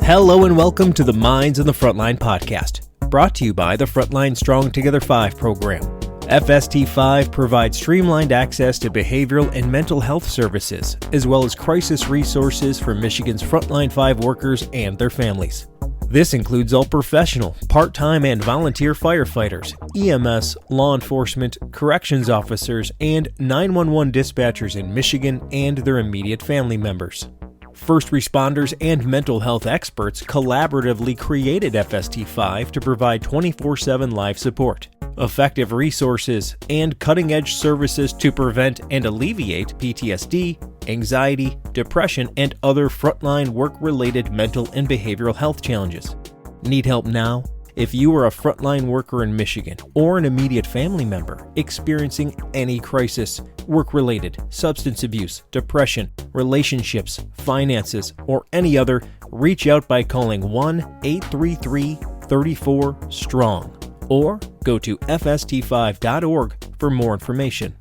Hello and welcome to the Minds on the Frontline Podcast, brought to you by the Frontline Strong Together 5 program. FST5 provides streamlined access to behavioral and mental health services, as well as crisis resources for Michigan's Frontline 5 workers and their families. This includes all professional, part-time, and volunteer firefighters, EMS, law enforcement, corrections officers, and 911 dispatchers in Michigan and their immediate family members. First responders and mental health experts collaboratively created FST5 to provide 24/7 live support, effective resources, and cutting-edge services to prevent and alleviate PTSD, anxiety, depression, and other frontline work-related mental and behavioral health challenges. Need help now? If you are a frontline worker in Michigan or an immediate family member experiencing any crisis, work-related, substance abuse, depression, relationships, finances, or any other, reach out by calling 1-833-34-STRONG or go to fst5.org for more information.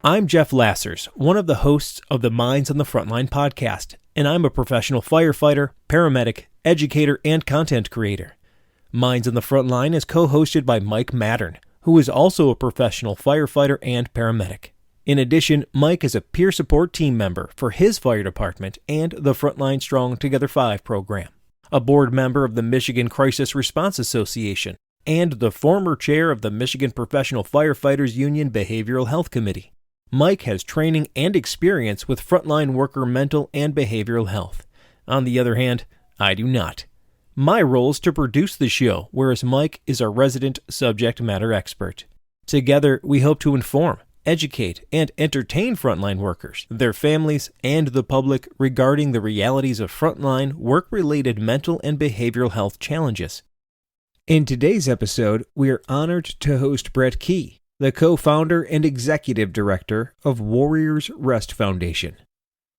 I'm Jeff Lassers, one of the hosts of the Minds on the Frontline podcast, and I'm a professional firefighter, paramedic, educator, and content creator. Minds on the Frontline is co-hosted by Mike Mattern, who is also a professional firefighter and paramedic. In addition, Mike is a peer support team member for his fire department and the Frontline Strong Together 5 program, a board member of the Michigan Crisis Response Association, and the former chair of the Michigan Professional Firefighters Union Behavioral Health Committee. Mike has training and experience with frontline worker mental and behavioral health. On the other hand, I do not. My role is to produce the show, whereas Mike is our resident subject matter expert. Together, we hope to inform, educate, and entertain frontline workers, their families, and the public regarding the realities of frontline work-related mental and behavioral health challenges. In today's episode, we are honored to host Brett Key, the co-founder and executive director of Warriors Rest Foundation.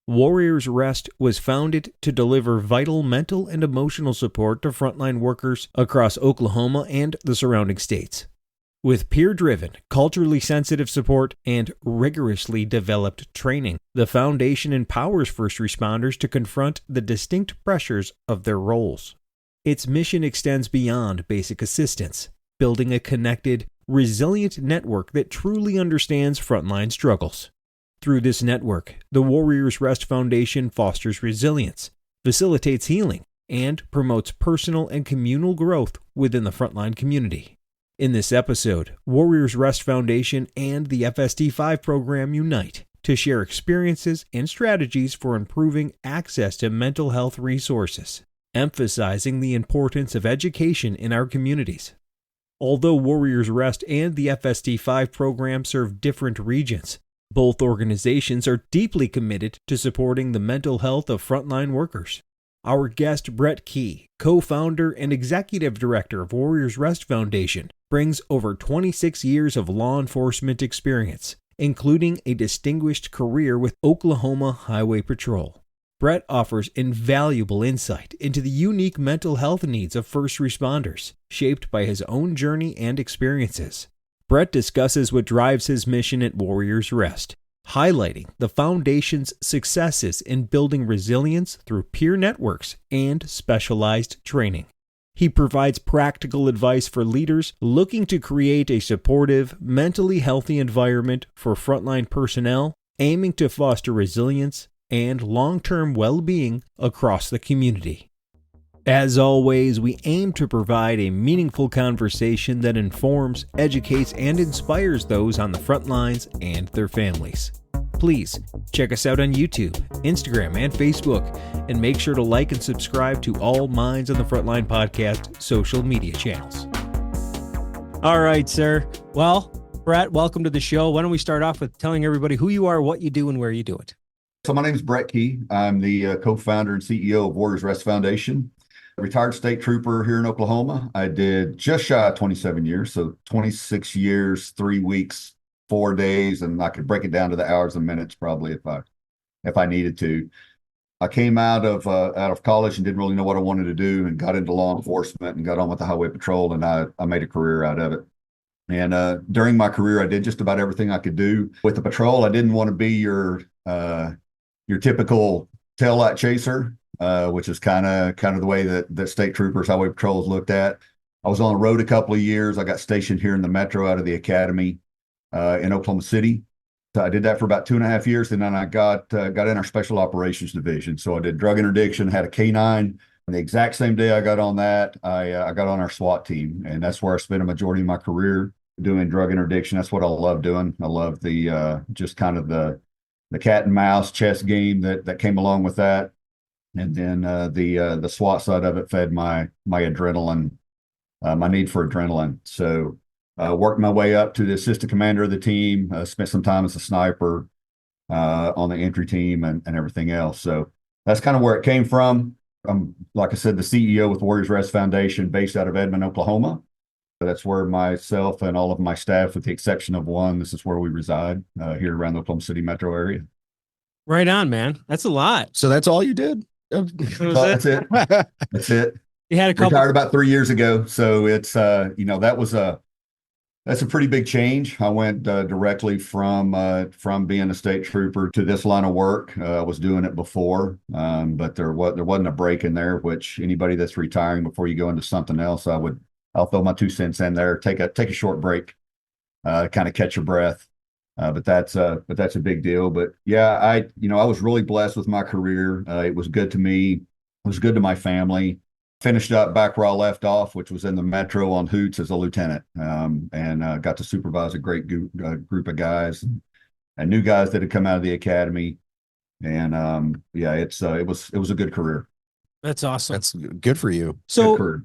Warriors Rest was founded to deliver vital mental and emotional support to frontline workers across Oklahoma and the surrounding states. With peer-driven, culturally sensitive support, and rigorously developed training, the foundation empowers first responders to confront the distinct pressures of their roles. Its mission extends beyond basic assistance, building a connected, resilient network that truly understands frontline struggles. Through this network, the Warriors Rest Foundation fosters resilience, facilitates healing, and promotes personal and communal growth within the frontline community. In this episode, Warriors Rest Foundation and the FST5 program unite to share experiences and strategies for improving access to mental health resources, emphasizing the importance of education in our communities. Although Warriors Rest and the FST5 program serve different regions, both organizations are deeply committed to supporting the mental health of frontline workers. Our guest, Brett Key, co-founder and executive director of Warriors Rest Foundation, brings over 26 years of law enforcement experience, including a distinguished career with Oklahoma Highway Patrol. Brett offers invaluable insight into the unique mental health needs of first responders, shaped by his own journey and experiences. Brett discusses what drives his mission at Warriors Rest, highlighting the foundation's successes in building resilience through peer networks and specialized training. He provides practical advice for leaders looking to create a supportive, mentally healthy environment for frontline personnel, aiming to foster resilience and long-term well-being across the community. As always, we aim to provide a meaningful conversation that informs, educates, and inspires those on the front lines and their families. Please check us out on YouTube, Instagram, and Facebook, and make sure to like and subscribe to all Minds on the Frontline podcast social media channels. All right, sir. Well, Brett, welcome to the show. Why don't we start off with telling everybody who you are, what you do, and where you do it? So my name is Brett Key. I'm the co-founder and CEO of Warriors Rest Foundation. Retired state trooper here in Oklahoma. I did just shy of 27 years, so 26 years, 3 weeks, 4 days, and I could break it down to the hours and minutes probably if I needed to. I came out of college and didn't really know what I wanted to do, and got into law enforcement and got on with the Highway Patrol, and I made a career out of it. And during my career, I did just about everything I could do with the patrol. I didn't want to be your typical taillight chaser. which is kind of the way that state troopers, highway patrols looked at. I was on the road a couple of years. I got stationed here in the metro out of the academy in Oklahoma City. So I did that for about 2.5 years, and then I got in our special operations division. So I did drug interdiction, had a K-9. And the exact same day I got on that, I got on our SWAT team, and that's where I spent a majority of my career doing drug interdiction. That's what I love doing. I love the just kind of the cat and mouse chess game that came along with that, and then the SWAT side of it fed my adrenaline, my need for adrenaline. So worked my way up to the assistant commander of the team. Spent some time as a sniper on the entry team and everything else. So that's kind of where it came from. I'm, like I said, the CEO with Warriors Rest Foundation, based out of Edmond, Oklahoma. That's where myself and all of my staff, with the exception of one, this is where we reside here around the Oklahoma City metro area. Right on, man. That's a lot. So that's all you did? That's it. That's it. You had a couple. Retired about 3 years ago. So it's, that's a pretty big change. I went directly from being a state trooper to this line of work. I was doing it before, but there wasn't a break in there. Which anybody that's retiring before you go into something else, I'll throw my 2 cents in there. Take a short break, kind of catch your breath. But that's a big deal. But yeah, I was really blessed with my career. It was good to me. It was good to my family. Finished up back where I left off, which was in the metro on Hoots as a lieutenant, and got to supervise a great group of guys and new guys that had come out of the academy. And yeah, it was a good career. That's awesome. That's good for you. So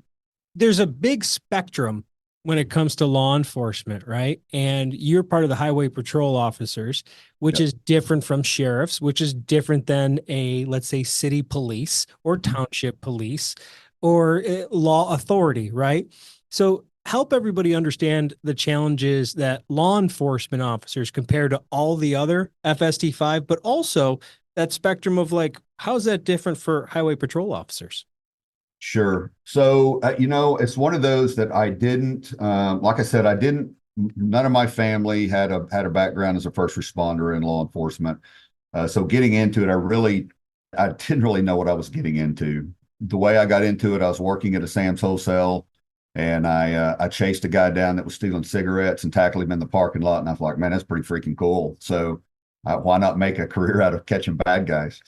there's a big spectrum when it comes to law enforcement, right? And you're part of the highway patrol officers, which is different from sheriffs, which is different than let's say, city police or township police or law authority, right? So help everybody understand the challenges that law enforcement officers compare to all the other FST5, but also that spectrum of how's that different for highway patrol officers? Sure. So, it's one of those that I didn't, like I said, none of my family had a background as a first responder in law enforcement. So getting into it, I didn't really know what I was getting into. The way I got into it, I was working at a Sam's Wholesale, and I chased a guy down that was stealing cigarettes and tackled him in the parking lot. And I was like, man, that's pretty freaking cool. So why not make a career out of catching bad guys?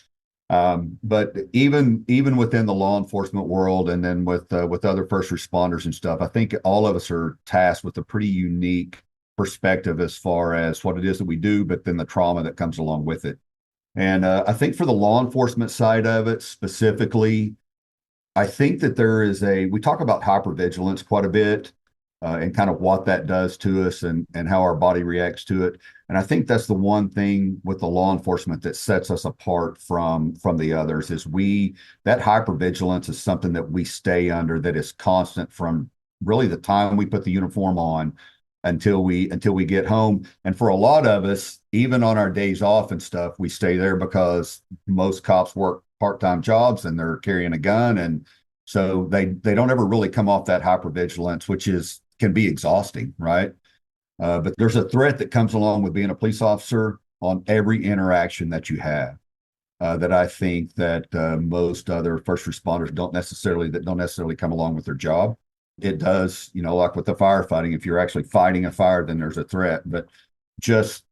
But even within the law enforcement world, and then with other first responders and stuff, I think all of us are tasked with a pretty unique perspective as far as what it is that we do, but then the trauma that comes along with it. And I think for the law enforcement side of it specifically, I think that we talk about hypervigilance quite a bit, and kind of what that does to us and how our body reacts to it. And I think that's the one thing with the law enforcement that sets us apart from the others is that hypervigilance is something that we stay under, that is constant from really the time we put the uniform on until we get home. And for a lot of us, even on our days off and stuff, we stay there because most cops work part-time jobs and they're carrying a gun. And so they don't ever really come off that hypervigilance, which can be exhausting, right? But there's a threat that comes along with being a police officer on every interaction that you have, that I think that most other first responders don't necessarily come along with their job. It does, like with the firefighting, if you're actually fighting a fire, then there's a threat. But just,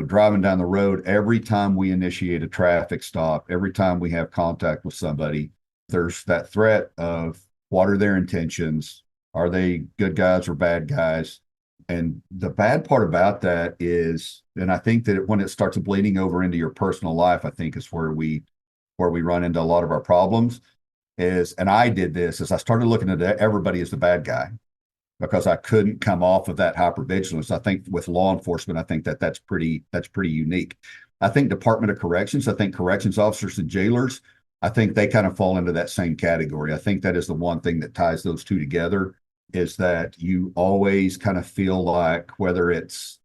driving down the road, every time we initiate a traffic stop, every time we have contact with somebody, there's that threat of what are their intentions? Are they good guys or bad guys? And the bad part about that is, and I think that when it starts bleeding over into your personal life, I think is where we run into a lot of our problems and I did this, is I started looking at everybody as the bad guy because I couldn't come off of that hypervigilance. I think with law enforcement, I think that's pretty unique. I think Department of Corrections, I think corrections officers and jailers, I think they kind of fall into that same category. I think that is the one thing that ties those two together, is that you always kind of feel like whether it's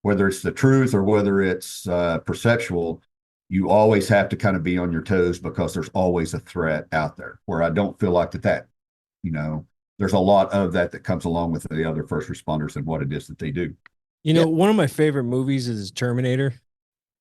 the truth or whether it's perceptual, you always have to kind of be on your toes because there's always a threat out there, where I don't feel like that, there's a lot of that comes along with the other first responders and what it is that they do. One of my favorite movies is Terminator.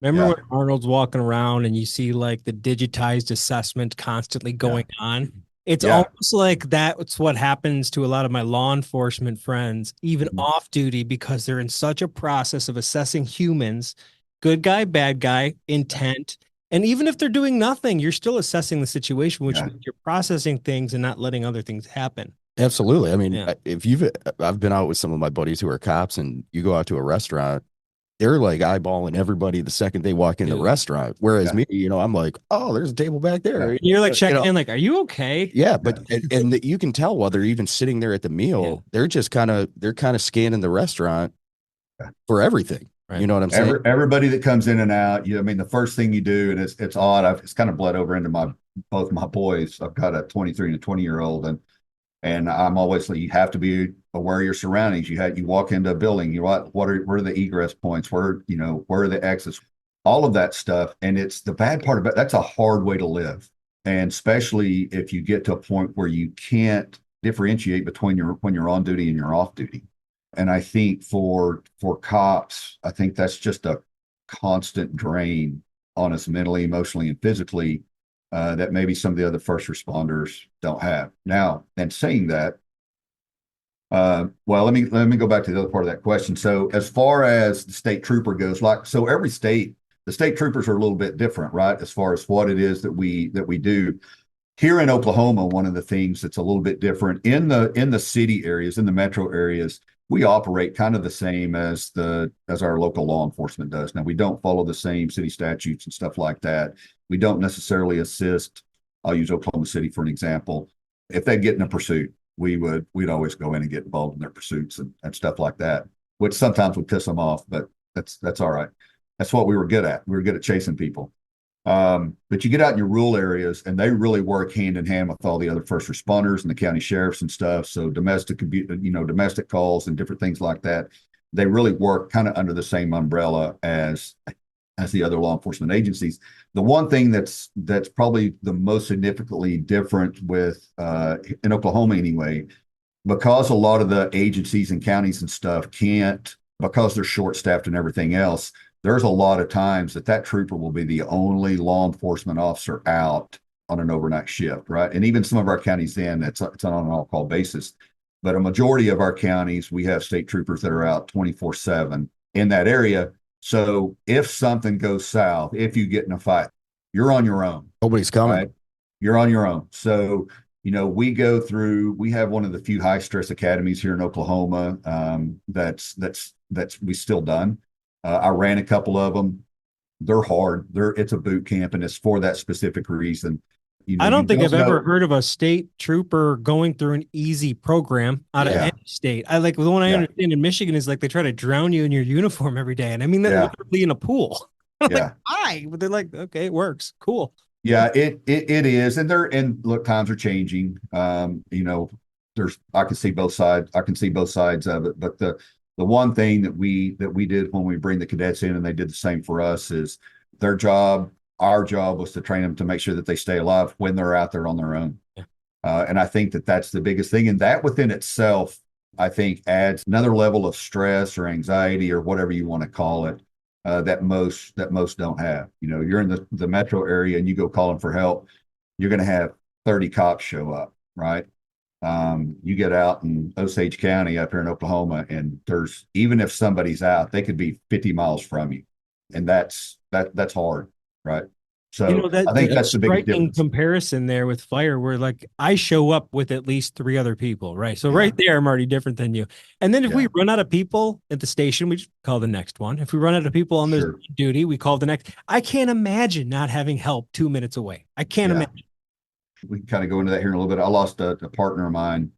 Remember Yeah. when Arnold's walking around and you see like the digitized assessment constantly Yeah. going on? It's Yeah. almost like that's what happens to a lot of my law enforcement friends, even Mhm. off duty, because they're in such a process of assessing humans, good guy, bad guy, intent. And even if they're doing nothing, you're still assessing the situation, which Yeah. means you're processing things and not letting other things happen. Absolutely. I mean, Yeah. I've been out with some of my buddies who are cops, and you go out to a restaurant, they're like eyeballing everybody the second they walk in the Dude. restaurant. Whereas Yeah. me, I'm like, oh, there's a table back there. Yeah. And you're like You checking know, in, like, are you okay? yeah, Yeah. but you can tell while they're even sitting there at the Yeah. meal, they're kind of scanning the restaurant Yeah. for everything. Right. You know what I'm saying? Everybody that comes in and out, I mean, the first thing you do, and it's odd. It's kind of bled over into both my boys. I've got a 23 and a 20-year-old, and I'm always like, you have to be aware of your surroundings. You walk into a building, where are the egress points? Where are the exits? All of that stuff. And it's the bad part about that's a hard way to live. And especially if you get to a point where you can't differentiate between when you're on duty and you're off duty. And I think for cops, I think that's just a constant drain on us mentally, emotionally, and physically, that maybe some of the other first responders don't have. Now, and saying that, well, let me go back to the other part of that question. So, as far as the state trooper goes, every state, the state troopers are a little bit different, right? As far as what it is that we do. Here in Oklahoma, one of the things that's a little bit different in the city areas, in the metro areas, we operate kind of the same as our local law enforcement does. Now, we don't follow the same city statutes and stuff like that. We don't necessarily assist. I'll use Oklahoma City for an example. If they get in a pursuit, we'd always go in and get involved in their pursuits and stuff like that, which sometimes would piss them off, but that's all right. That's what we were good at. We were good at chasing people. But you get out in your rural areas and they really work hand in hand with all the other first responders and the county sheriffs and stuff. So domestic calls and different things like that, they really work kind of under the same umbrella as the other law enforcement agencies. The one thing that's probably the most significantly different with in Oklahoma anyway, because a lot of the agencies and counties and stuff can't, because they're short staffed and everything else, there's a lot of times that trooper will be the only law enforcement officer out on an overnight shift, right? And even some of our counties, then it's on an all-call basis. But a majority of our counties, we have state troopers that are out 24/7 in that area. So if something goes south, if you get in a fight, you're on your own. Nobody's coming. Right? You're on your own. So, we have one of the few high stress academies here in Oklahoma. That's we still done. I ran a couple of them. They're hard. It's a boot camp, and it's for that specific reason. I don't think I've ever heard of a state trooper going through an easy program out of any state. I like the one I understand in Michigan is like they try to drown you in your uniform every day. And I mean that literally in a pool. I'm like, why? But they're like, okay, it works. Cool. Yeah, it is. And look, times are changing. I can see both sides. I can see both sides of it. But the one thing that we did when we bring the cadets in, and they did the same for us, is our job was to train them to make sure that they stay alive when they're out there on their own. Yeah. And I think that that's the biggest thing. And that within itself, I think, adds another level of stress or anxiety or whatever you want to call it, that most don't have. You're in the metro area and you go calling for help, you're going to have 30 cops show up, right? You get out in Osage County up here in Oklahoma, and even if somebody's out, they could be 50 miles from you, and that's hard, right? So I think that's the biggest difference. Comparison there with fire, where like I show up with at least 3 other people, right? So right there, I'm already different than you. And then if we run out of people at the station, we just call the next one. If we run out of people on this duty, we call the next. I can't imagine not having help 2 minutes away. I can't imagine. We can kind of go into that here in a little bit. I lost a partner of mine,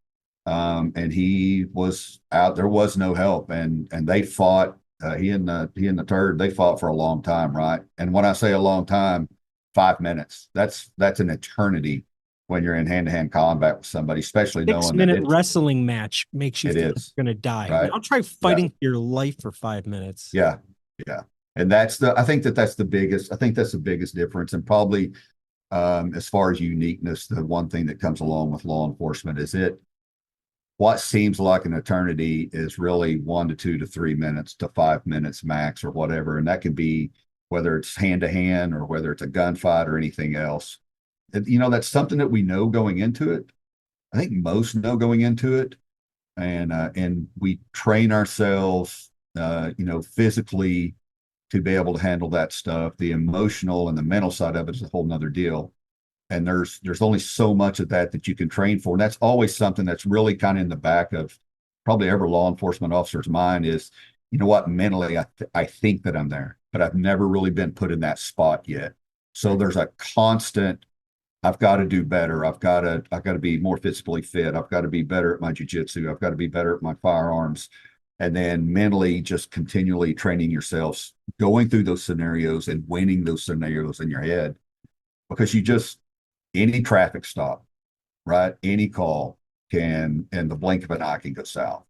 and he was out. There was no help, and they fought. He and the third, they fought for a long time, right? And when I say a long time, 5 minutes. That's an eternity when you're in hand-to-hand combat with somebody, especially knowing 6-minute wrestling match makes you think you're going to die. Right? Now try fighting for your life for 5 minutes. Yeah, yeah. And I think that's the biggest. I think that's the biggest difference, and probably. As far as uniqueness, the one thing that comes along with law enforcement is what seems like an eternity is really 1 to 2 to 3 minutes to 5 minutes max or whatever. And that could be whether it's hand to hand or whether it's a gunfight or anything else. That's something that we know going into it. I think most know going into it, and we train ourselves, physically to be able to handle that stuff. The emotional and the mental side of it is a whole nother deal. And there's only so much of that you can train for. And that's always something that's really kind of in the back of probably every law enforcement officer's mind is, you know what, mentally, I think that I'm there, but I've never really been put in that spot yet. So there's a constant, I've got to do better. I've got to be more physically fit. I've got to be better at my jiu-jitsu. I've got to be better at my firearms. And then mentally just continually training yourselves, going through those scenarios and winning those scenarios in your head. Because any traffic stop, right? Any call can, in the blink of an eye, can go south.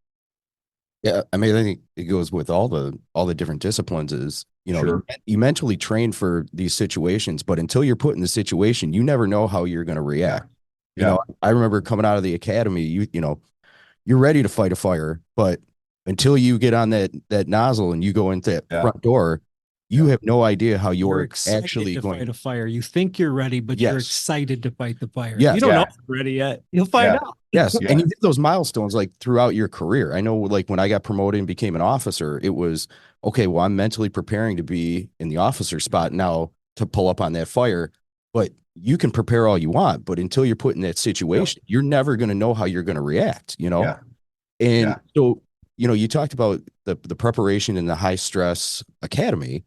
Yeah, I mean, I think it goes with all the different disciplines is, Sure. you mentally train for these situations, but until you're put in the situation, you never know how you're going to react. Yeah. I remember coming out of the academy, you're ready to fight a fire, but until you get on that nozzle and you go into that front door, you have no idea how you're actually to going fight a fire. You think you're ready, but you're excited to fight the fire. Yes. You don't know if you're ready yet. You'll find out. Yes. And you hit those milestones like throughout your career. I know, like when I got promoted and became an officer, it was okay. Well, I'm mentally preparing to be in the officer spot now to pull up on that fire. But you can prepare all you want, but until you're put in that situation, you're never going to know how you're going to react. And so, you talked about the preparation in the high stress academy.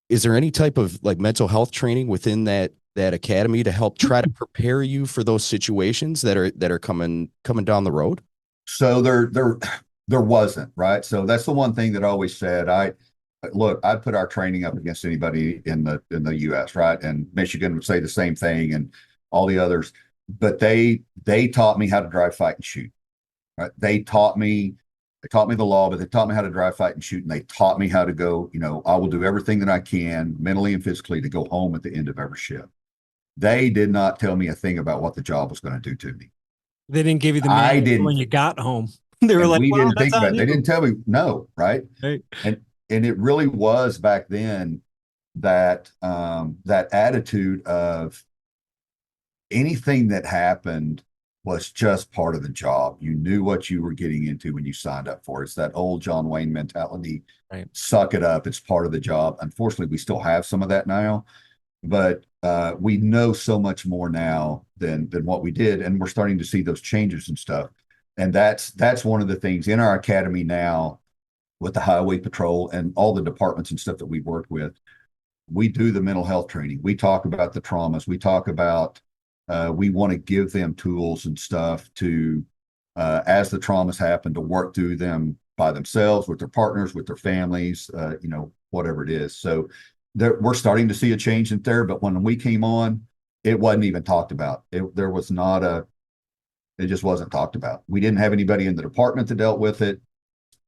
Is there any type of like mental health training within that academy to help try to prepare you for those situations that are coming down the road? So there wasn't, right? So that's the one thing that I always said. I'd put our training up against anybody in the US, right? And Michigan would say the same thing and all the others. But they taught me how to drive, fight, and shoot. Right? They taught me the law, but they taught me how to drive, fight, and shoot. And they taught me how to go, I will do everything that I can mentally and physically to go home at the end of every shift. They did not tell me a thing about what the job was going to do to me. They didn't give you the manual when you got home. They were like, we didn't think about it. You. They didn't tell me no, right? Right. And it really was back then that that attitude of anything that happened was just part of the job. You knew what you were getting into when you signed up for it. It's that old John Wayne mentality. Right. Suck it up. It's part of the job. Unfortunately, we still have some of that now, but we know so much more now than what we did, and we're starting to see those changes and stuff. And that's one of the things in our academy now with the highway patrol and all the departments and stuff that we work with. We do the mental health training. We talk about the traumas. We talk about we want to give them tools and stuff to, as the traumas happen, to work through them by themselves, with their partners, with their families, whatever it is. So we're starting to see a change in there. But when we came on, it wasn't even talked about. It just wasn't talked about. We didn't have anybody in the department that dealt with it.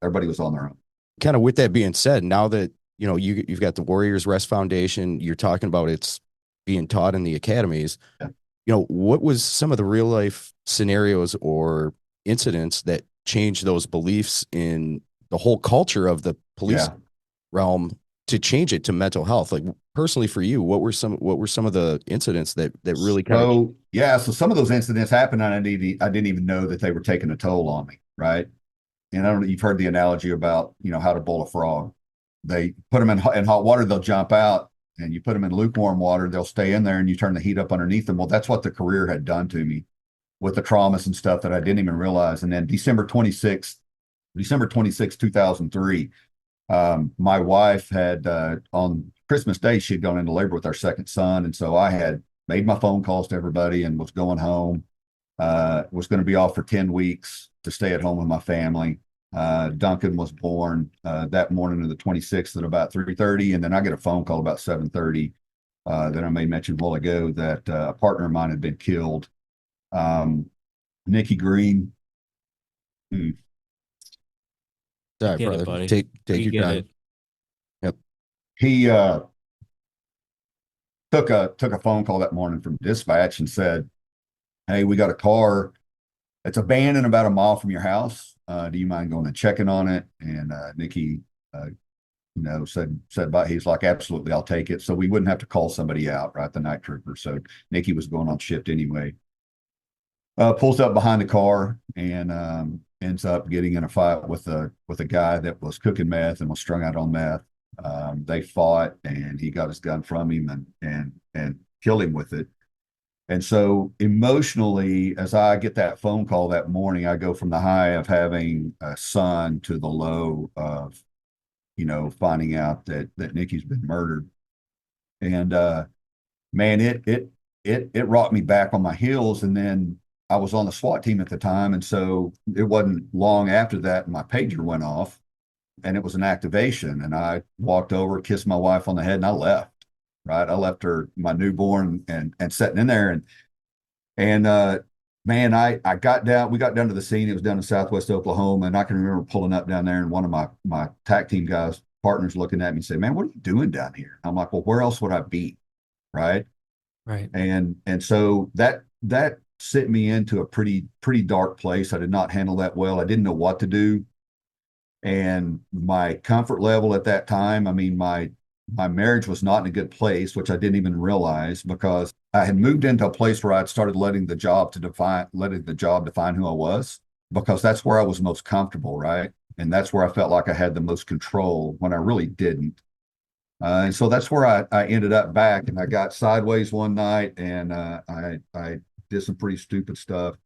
Everybody was on their own. Kind of with that being said, now that, you've got the Warriors Rest Foundation, you're talking about it's being taught in the academies. Yeah. What was some of the real life scenarios or incidents that changed those beliefs in the whole culture of the police realm to change it to mental health? Like personally for you, what were some of the incidents that really kind of? So some of those incidents happened and I didn't even know that they were taking a toll on me. Right. And I don't know, you've heard the analogy about, how to boil a frog. They put them in hot water, they'll jump out. And you put them in lukewarm water, they'll stay in there, and you turn the heat up underneath them. Well, that's what the career had done to me with the traumas and stuff that I didn't even realize. And then December 26th, 2003, my wife had, on Christmas Day, she'd gone into labor with our second son. And so I had made my phone calls to everybody and was going home, was going to be off for 10 weeks to stay at home with my family. Duncan was born that morning of the 26th at about 3:30, and then I get a phone call about 7:30 that I may mention a while ago that a partner of mine had been killed. Nikki Green. Sorry, brother. Buddy. Take your time. Yep. He took a phone call that morning from dispatch and said, "Hey, we got a car. It's abandoned about a mile from your house. Do you mind going and checking on it?" And Nikki said about, he's like, absolutely, I'll take it. So we wouldn't have to call somebody out, right? The night trooper. So Nikki was going on shift anyway. Pulls up behind the car and ends up getting in a fight with a guy that was cooking meth and was strung out on meth. They fought, and he got his gun from him and killed him with it. And so emotionally, as I get that phone call that morning, I go from the high of having a son to the low of, finding out that Nikki's been murdered. And man, it rocked me back on my heels. And then I was on the SWAT team at the time. And so it wasn't long after that, my pager went off, and it was an activation. And I walked over, kissed my wife on the head, and I left, right? I left her, my newborn, and sitting in there. And man, we got down to the scene. It was down in Southwest Oklahoma. And I can remember pulling up down there, and one of my TAC team guys, partners, looking at me and say, "Man, what are you doing down here?" I'm like, "Well, where else would I be?" Right. And so that sent me into a pretty dark place. I did not handle that well. I didn't know what to do. And my comfort level at that time, I mean, my marriage was not in a good place, which I didn't even realize, because I had moved into a place where I'd started letting the job define who I was, because that's where I was most comfortable, right? And that's where I felt like I had the most control, when I really didn't. And so that's where I ended up back, and I got sideways one night, and I did some pretty stupid stuff.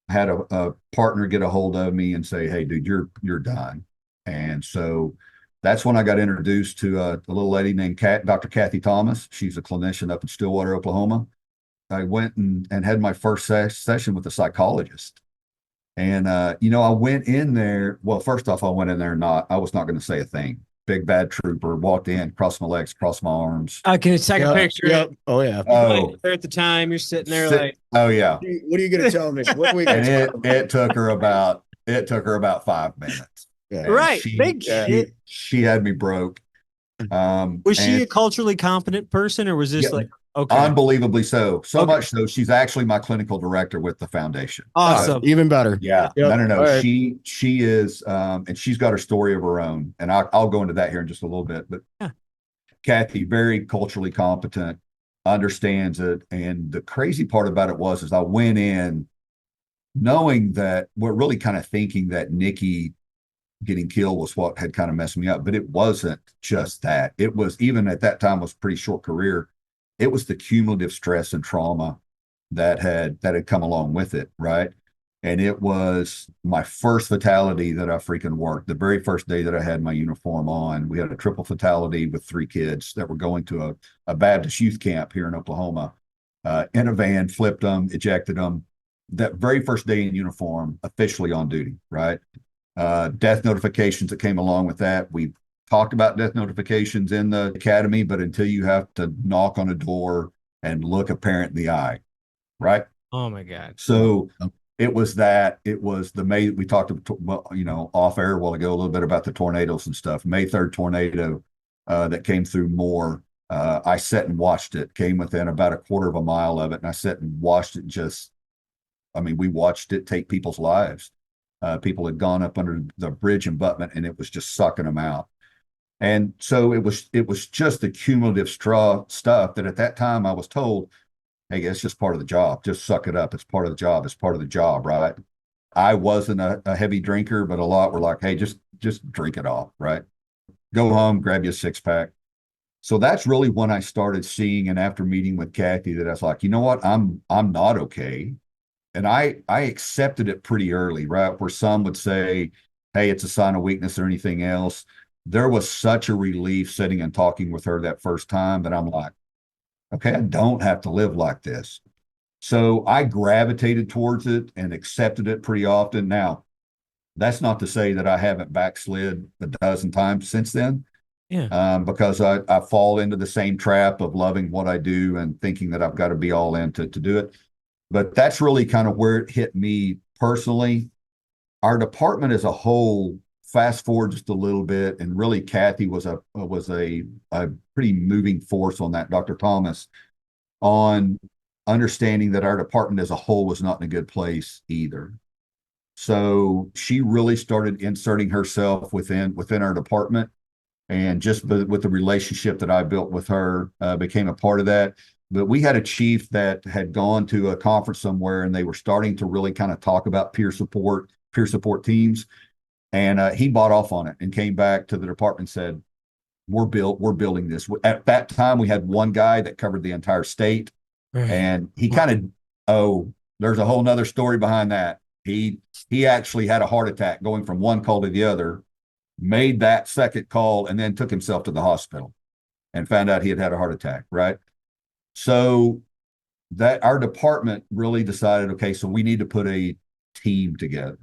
I had a partner get a hold of me and say, "Hey, dude, you're done." And so that's when I got introduced to a little lady named Dr. Kathy Thomas. She's a clinician up in Stillwater, Oklahoma. I went and had my first session with a psychologist. And, I went in there. Well, first off, I went in there I was not going to say a thing. Big bad trooper, walked in, crossed my legs, crossed my arms. Can you take a picture? Yep. Oh, yeah. Oh, there at the time, you're sitting there like, oh, yeah. What are you going to tell me? What are we going to tell me? It took her about 5 minutes. Yeah. right. Big shit. She had me broke. Was she a culturally competent person, or was this okay? Unbelievably so. So much so, she's actually my clinical director with the foundation. Awesome. Even better. Yeah. Yep. No. Right. She is, and she's got her story of her own. And I'll go into that here in just a little bit. But Kathy, very culturally competent, understands it. And the crazy part about it is I went in knowing that, we're really kind of thinking that Nikki getting killed was what had kind of messed me up. But it wasn't just that. It was, even at that time, was a pretty short career. It was the cumulative stress and trauma that had come along with it, right? And it was my first fatality that I freaking worked. The very first day that I had my uniform on, we had a triple fatality with 3 kids that were going to a Baptist youth camp here in Oklahoma, in a van, flipped them, ejected them. That very first day in uniform, officially on duty, right? Death notifications that came along with that. We talked about death notifications in the academy, but until you have to knock on a door and look a parent in the eye, right? Oh my God. So it was the May, we talked off air a while ago, a little bit about the tornadoes and stuff. May 3rd tornado that came through Moore. I sat and watched it, came within about a quarter of a mile of it. And I sat and watched it we watched it take people's lives. People had gone up under the bridge embankment, and it was just sucking them out. And so it was just the cumulative stuff that at that time I was told, "Hey, it's just part of the job. Just suck it up. It's part of the job. It's part of the job," right? I wasn't a heavy drinker, but a lot were like, "Hey, just drink it off," right? Go home, grab you a 6-pack. So that's really when I started seeing, and after meeting with Kathy, that I was like, you know what? I'm not okay. And I accepted it pretty early, right? Where some would say, "Hey, it's a sign of weakness," or anything else. There was such a relief sitting and talking with her that first time that I'm like, okay, I don't have to live like this. So I gravitated towards it and accepted it pretty often. Now, that's not to say that I haven't backslid a dozen times since then. Yeah. Because I fall into the same trap of loving what I do and thinking that I've got to be all in to do it. But that's really kind of where it hit me personally. Our department as a whole, fast forward just a little bit, and really Kathy was a pretty moving force on that, Dr. Thomas, on understanding that our department as a whole was not in a good place either. So she really started inserting herself within our department. And just with the relationship that I built with her, became a part of that. But we had a chief that had gone to a conference somewhere, and they were starting to really kind of talk about peer support teams. And he bought off on it and came back to the department and said, we're building this. At that time, we had one guy that covered the entire state. And he there's a whole nother story behind that. He actually had a heart attack going from one call to the other, made that second call, and then took himself to the hospital and found out he had had a heart attack, right? So that our department really decided, okay, so we need to put a team together.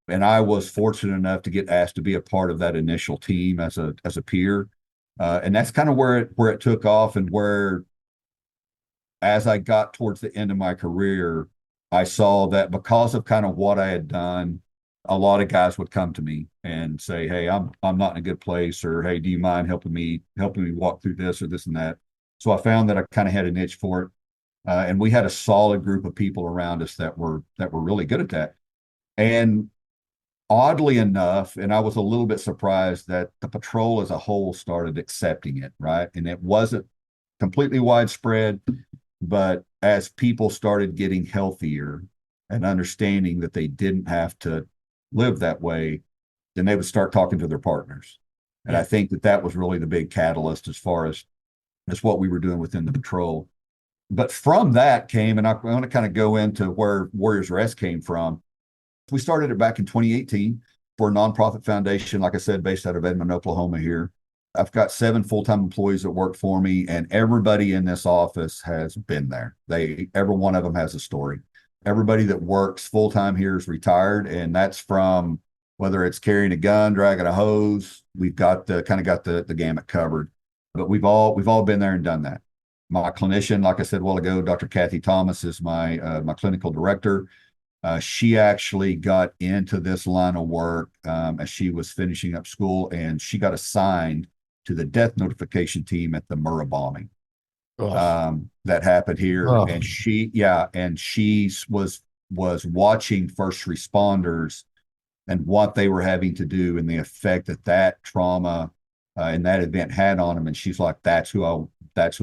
And I was fortunate enough to get asked to be a part of that initial team as a peer. And that's kind of where it took off, and where, as I got towards the end of my career, I saw that because of kind of what I had done, a lot of guys would come to me and say, hey, I'm not in a good place, or hey, do you mind helping me walk through this or this and that? So I found that I kind of had a niche for it. And we had a solid group of people around us that were really good at that. And oddly enough, and I was a little bit surprised, that the patrol as a whole started accepting it, right? And it wasn't completely widespread, but as people started getting healthier and understanding that they didn't have to live that way, then they would start talking to their partners. And I think that was really the big catalyst as far as what we were doing within the patrol. But from that came, and I want to kind of go into where Warriors Rest came from. We started it back in 2018 for a nonprofit foundation, like I said, based out of Edmond, Oklahoma here. I've got 7 full-time employees that work for me, and everybody in this office has been there. Every one of them has a story. Everybody that works full-time here is retired, and that's from whether it's carrying a gun, dragging a hose. We've got the gamut covered. But we've all been there and done that. My clinician, like I said a while ago, Dr. Kathy Thomas is my clinical director. She actually got into this line of work as she was finishing up school, and she got assigned to the death notification team at the Murrah bombing that happened here. And she was watching first responders and what they were having to do and the effect that trauma and that event had on them. And she's like, that's who I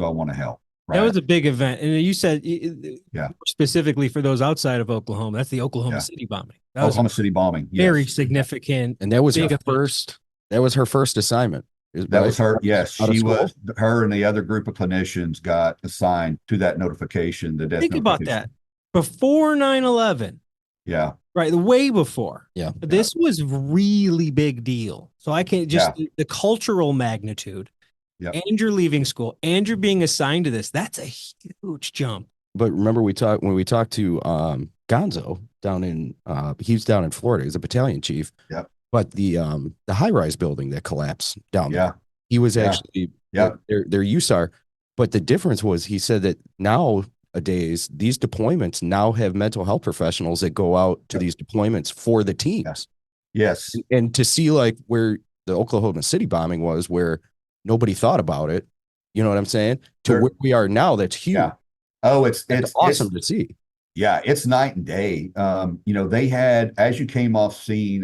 want to help. Right? That was a big event. And you said specifically for those outside of Oklahoma, that's the Oklahoma City bombing. That Oklahoma City bombing. Very significant. And that was her first assignment. That was her. Yes, her and the other group of clinicians got assigned to that notification. The death. Think about that. Before 9/11. Yeah. Right. Way before. Yeah. This was really big deal. So I can't just the cultural magnitude. Yep. And you're leaving school and you're being assigned to this. That's a huge jump. But remember when we talked to Gonzo down in he's down in Florida. He's a battalion chief. Yep. But the high-rise building that collapsed down there, he was actually their USAR. But the difference was, he said that nowadays these deployments now have mental health professionals that go out to these deployments for the teams. Yes. And to see like where the Oklahoma City bombing was, where nobody thought about it, you know what I'm saying? To where we are now, that's huge. Yeah. Oh, it's awesome to see. Yeah, it's night and day. They had, as you came off scene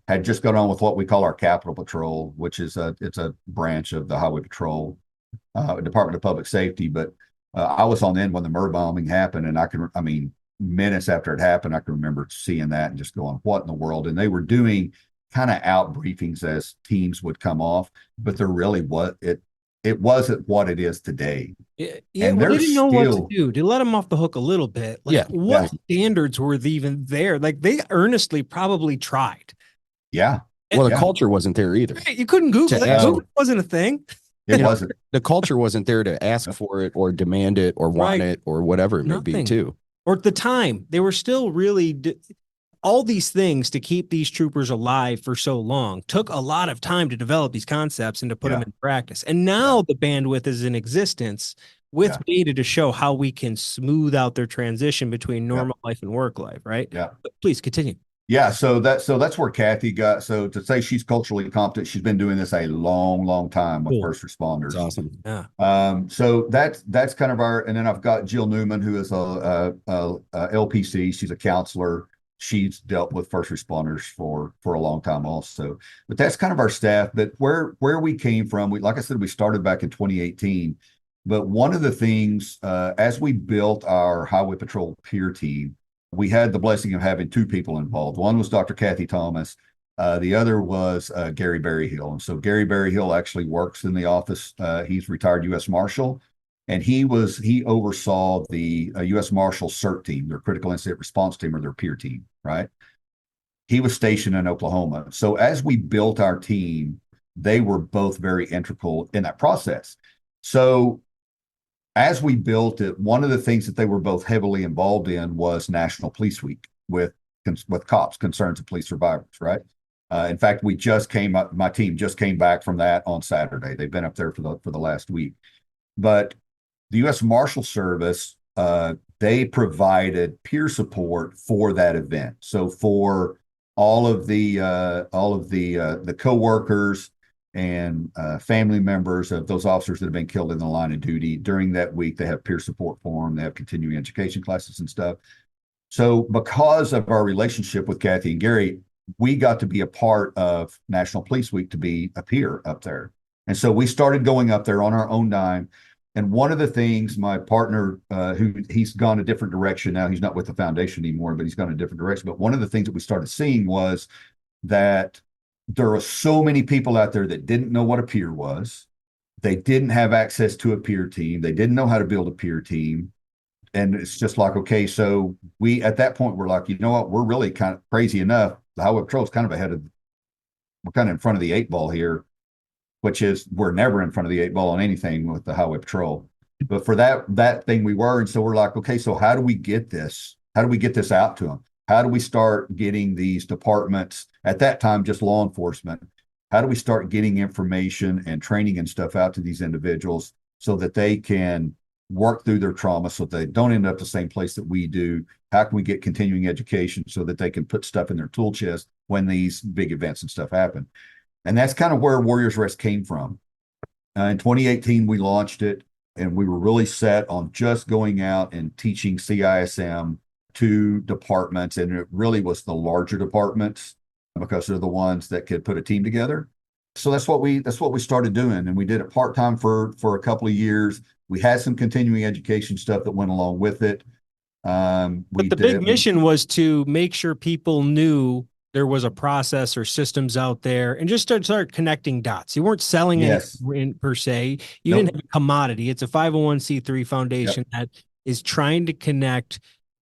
had just gone on with what we call our Capitol Patrol, which is it's a branch of the Highway Patrol, Department of Public Safety. But I was on end when the Murrah bombing happened, and minutes after it happened, I can remember seeing that and just going, what in the world? And they were doing kind of out briefings as teams would come off, but there really it wasn't what it is today. Yeah, and they didn't know what to do. They let them off the hook a little bit. What standards were even there? Like, they earnestly probably tried. Yeah. Well, the culture wasn't there either. Right, you couldn't Google it. Google wasn't a thing. It wasn't. The culture wasn't there to ask for it or demand it or want it or whatever it may be too. Or at the time, they were still really all these things to keep these troopers alive for so long. Took a lot of time to develop these concepts and to put them in practice. And now the bandwidth is in existence with data to show how we can smooth out their transition between normal life and work life, right? Yeah. But please continue. Yeah, so that's where Kathy got. So to say she's culturally competent, she's been doing this a long time with first responders. That's awesome. Yeah. So that's kind of and then I've got Jill Newman, who is a LPC. She's a counselor. she's dealt with first responders for a long time also. But that's kind of our staff. But where we came from, like I said, we started back in 2018. But one of the things, as we built our Highway Patrol peer team, we had the blessing of having two people involved. One was Dr. Kathy Thomas. The other was Gary Berryhill. And so Gary Berryhill actually works in the office. He's retired U.S. Marshal, and he oversaw the U.S. Marshal CERT team, their critical incident response team, or their peer team, right? He was stationed in Oklahoma. So as we built our team, they were both very integral in that process. So as we built it, one of the things that they were both heavily involved in was National Police Week with cops, concerns of police survivors, right? In fact, my team just came back from that on Saturday. They've been up there for the last week. But the U.S. Marshal Service, they provided peer support for that event. So for all of the coworkers and family members of those officers that have been killed in the line of duty during that week, they have peer support for them. They have continuing education classes and stuff. So because of our relationship with Kathy and Gary, we got to be a part of National Police Week to be a peer up there. And so we started going up there on our own dime. And one of the things my partner, he's gone a different direction now, he's not with the foundation anymore, but he's gone a different direction. But one of the things that we started seeing was that there are so many people out there that didn't know what a peer was. They didn't have access to a peer team. They didn't know how to build a peer team. And it's just like, okay, so we, at that point, we're like, you know what, we're really kind of crazy enough. The Highway Patrol is kind of we're kind of in front of the 8 ball here, which is we're never in front of the 8 ball on anything with the Highway Patrol. But for that thing we were. And so we're like, okay, so how do we get this? How do we get this out to them? How do we start getting these departments, at that time, just law enforcement, how do we start getting information and training and stuff out to these individuals so that they can work through their trauma so they don't end up the same place that we do? How can we get continuing education so that they can put stuff in their tool chest when these big events and stuff happen? And that's kind of where Warriors Rest came from. In 2018, we launched it, and we were really set on just going out and teaching CISM to departments. And it really was the larger departments because they're the ones that could put a team together. So that's what we started doing. And we did it part-time for a couple of years. We had some continuing education stuff that went along with it. But the big mission was to make sure people knew there was a process or systems out there and just start connecting dots. You weren't selling it per se. You didn't have a commodity. It's a 501c3 foundation that is trying to connect,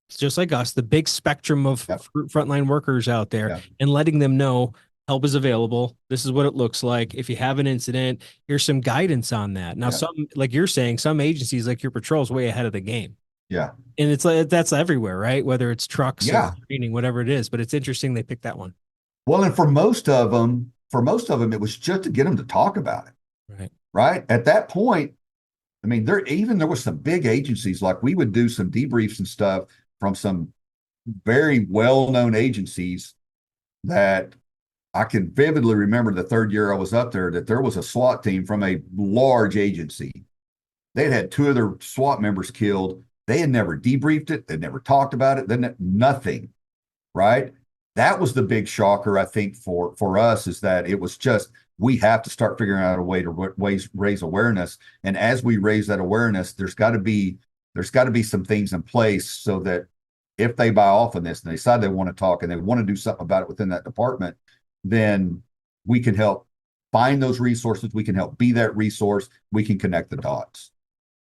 just like us, the big spectrum of frontline workers out there and letting them know help is available. This is what it looks like. If you have an incident, here's some guidance on that. Now, some, like you're saying, some agencies like your patrol is way ahead of the game. Yeah. And it's like, that's everywhere, right? Whether it's trucks or training, whatever it is, but it's interesting they picked that one. Well, and for most of them, it was just to get them to talk about it. Right. Right. At that point, I mean, there was some big agencies, like we would do some debriefs and stuff from some very well-known agencies that I can vividly remember the third year I was up there, that there was a SWAT team from a large agency. They'd had 2 of their SWAT members killed. They had never debriefed it. They'd never talked about it. Then nothing, right? That was the big shocker, I think, for us, is that it was just, we have to start figuring out a way to raise awareness. And as we raise that awareness, there's got to be some things in place so that if they buy off on this and they decide they want to talk and they want to do something about it within that department, then we can help find those resources. We can help be that resource. We can connect the dots.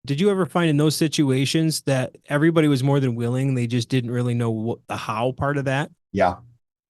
Did you ever find in those situations that everybody was more than willing? They just didn't really know what the how part of that? Yeah.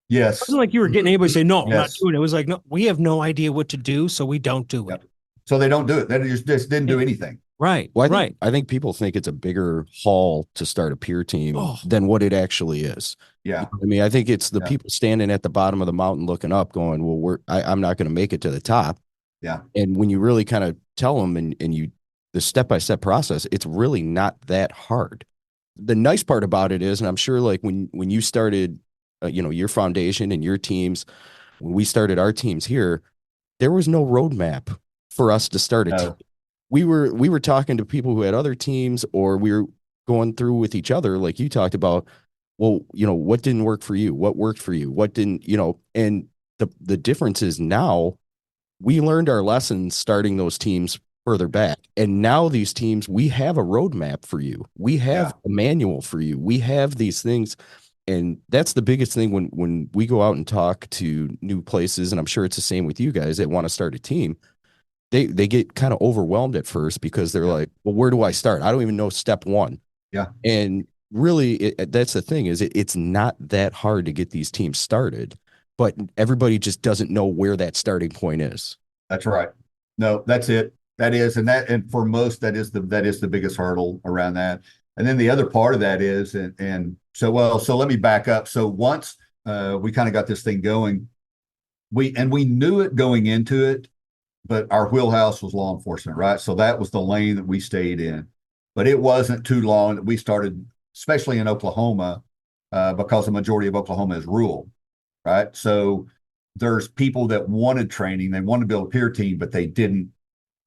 Yes. It wasn't like you were getting anybody to say, no, I'm not doing it. It was like, no, we have no idea what to do, so we don't do it. So they don't do it. They just didn't do anything. Right. Well, I think people think it's a bigger haul to start a peer team than what it actually is. Yeah. I mean, I think it's the people standing at the bottom of the mountain looking up going, well, I'm not going to make it to the top. Yeah. And when you really kind of tell them and you, the step-by-step process, it's really not that hard. The nice part about it is, and I'm sure like when you started, your foundation and your teams, when we started our teams here, there was no roadmap for us to start a team. We were talking to people who had other teams, or we were going through with each other, like you talked about, well, what didn't work for you? What worked for you? What didn't, and the difference is now we learned our lessons starting those teams further back. And now these teams, we have a roadmap for you. We have a manual for you. We have these things. And that's the biggest thing when we go out and talk to new places, and I'm sure it's the same with you guys that want to start a team. They get kind of overwhelmed at first because they're like, well, where do I start? I don't even know step one. Yeah. And really, that's the thing is it's not that hard to get these teams started, but everybody just doesn't know where that starting point is. That's right. No, that's it. That is, and for most, that is the biggest hurdle around that. And then the other part of that is, so let me back up. So once we kind of got this thing going, we knew it going into it, but our wheelhouse was law enforcement, right? So that was the lane that we stayed in. But it wasn't too long that we started, especially in Oklahoma, because the majority of Oklahoma is rural, right? So there's people that wanted training, they wanted to build a peer team, but they didn't.